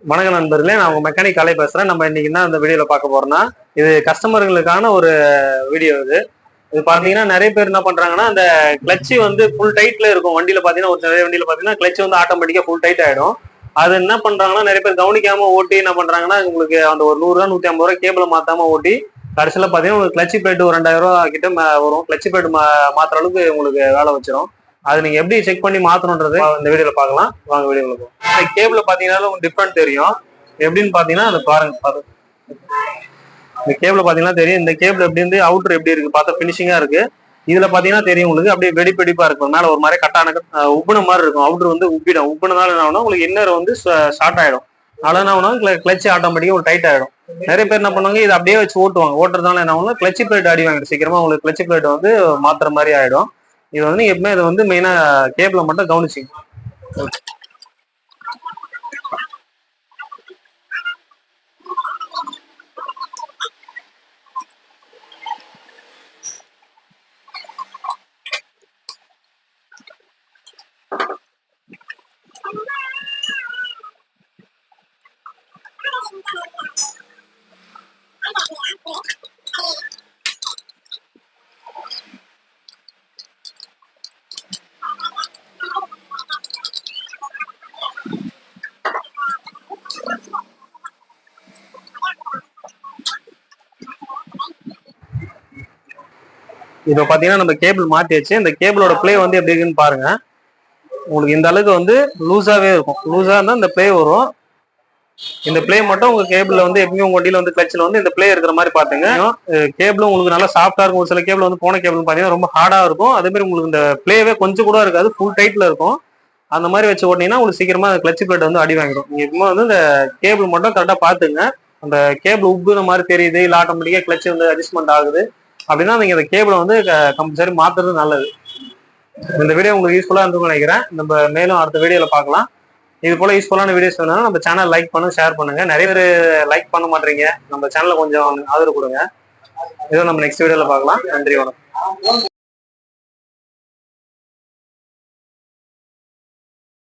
வணக்க நண்பர்களே, நான் உங்க மெக்கானிக் காலை பேசுறேன். நம்ம இன்னைக்கு என்ன இந்த வீடியோல பார்க்க போறோம்னா, இது கஸ்டமர்களுக்கான ஒரு வீடியோ இது. இது பாத்தீங்கன்னா நிறைய பேர் என்ன பண்றாங்கன்னா, அந்த கிளட்ச் வந்து ஃபுல் டைட்ல இருக்கும். வண்டியில பாத்தீங்கன்னா ஒரு நிறைய வண்டியில பாத்தீங்கன்னா கிளட்ச் வந்து ஆட்டோமேட்டிக்கா ஃபுல் டைட் ஆயிடும். அது என்ன பண்றாங்கன்னா நிறைய பேர் கவனிக்காம ஓட்டி என்ன பண்றாங்கன்னா, உங்களுக்கு அந்த ஒரு ரூ. 100 150 கேபிள மாத்தாம ஓட்டி கடைசியில பாத்தீங்கன்னா உங்களுக்கு கிளட்ச் பிளேட் ஒரு 2000 கிட்ட வரும். கிளட்ச் பிளேட் மாத்துற அளவுக்கு உங்களுக்கு வேலை வச்சிரும். அது நீங்க எப்படி செக் பண்ணி மாத்தணும்ன்றது இந்த வீடியோல பார்க்கலாம். வாங்க வீடியோல போகும். இந்த கேபிள் பாத்தீங்கன்னா உங்களுக்கு டிஃபரெண்ட் தெரியும். எப்படின்னு பாத்தீங்கன்னா அதை பாருங்க. இந்த கேபிள் பாத்தீங்கன்னா தெரியும். இந்த கேபிள் எப்படி இருந்து அவுட்டர் எப்படி இருக்கு பார்த்தா பினிஷிங்கா இருக்கு. இதுல பாத்தீங்கன்னா தெரியும் உங்களுக்கு அப்படியே வெடிப்பெடிப்பா இருக்கும். மேல ஒரு மாதிரி கட்டான உப்புன மாதிரி இருக்கும். அவுட்டர் வந்து உப்பிடும். உப்புனதால என்ன ஆகும்னா உங்களுக்கு இன்னர் வந்து ஷார்ட் ஆயிடும். அதனால என்ன ஆகும்னா கிளட்ச் ஆட்டோமேட்டிக்கா ஒரு டைட் ஆயிடும். நிறைய பேர் என்ன பண்ணுவாங்க, இதை அப்படியே வச்சு ஓட்டுவாங்க. ஓட்டுறதுனால என்ன ஆகும்னா கிளட்ச் பிளேட் அடி வாங்கிடும். சீக்கிரமா உங்களுக்கு கிளட்ச் பிளேட் வந்து மாத்துற மாதிரி ஆயிடும். இது வந்து எப்பவுமே இதை வந்து மெயினா கேபிள மட்டும் கவனிச்சிங்க. இப்ப பாத்தீங்கன்னா நம்ம கேபிள் மாத்தியாச்சு. இந்த கேபிளோட பிளே வந்து எப்படி இருக்குன்னு பாருங்க. உங்களுக்கு இந்த அளவுக்கு வந்து லூஸாவே இருக்கும். லூஸா இருந்தா இந்த பிளே வரும். இந்த பிளே மட்டும் உங்க கேபிள்ல வந்து எப்பவுமே உங்க வண்டியில வந்து கிளட்ச்ல வந்து இந்த பிளே இருக்கிற மாதிரி பாத்துங்க. கேபிளும் உங்களுக்கு நல்லா சாஃப்டா இருக்கும். ஒரு சில கேபிள் வந்து போன கேபிள் பாத்தீங்கன்னா ரொம்ப ஹார்டா இருக்கும். அதே மாதிரி உங்களுக்கு இந்த பிளேவே கொஞ்சம் கூட இருக்காது, ஃபுல் டைட்ல இருக்கும். அந்த மாதிரி வச்சு ஓட்டினீங்கன்னா உங்களுக்கு சீக்கிரமா கிளட்ச் பிளேட் வந்து அடி வாங்கிடும். நீங்க இப்போ வந்து இந்த கேபிள் மட்டும் கரெக்டா பாத்துங்க. அந்த கேபிள் உப்புற மாதிரி தெரியுது, இல்ல ஆட்டோமேட்டிக்கா கிளட்ச் வந்து அட்ஜஸ்ட்மெண்ட் ஆகுது அப்படின்னா நீங்க இந்த கேபிளை வந்து கம்பல்சரி மாத்துறது நல்லது. இந்த வீடியோ உங்களுக்கு யூஸ்ஃபுல்லா இருந்துன்னு நினைக்கிறேன். நம்ம மேலும் அடுத்த வீடியோல பார்க்கலாம். இது போல யூஸ்ஃபுல்லான வீடியோஸ் வேணும்னா நம்ம சேனல் லைக் பண்ணுங்க, ஷேர் பண்ணுங்க. நிறைய பேர் லைக் பண்ண மாட்டீங்க. நம்ம சேனல்ல கொஞ்சம் ஆதரவு கொடுங்க. இதோ நம்ம நெக்ஸ்ட் வீடியோல பார்க்கலாம். நன்றி, வணக்கம்.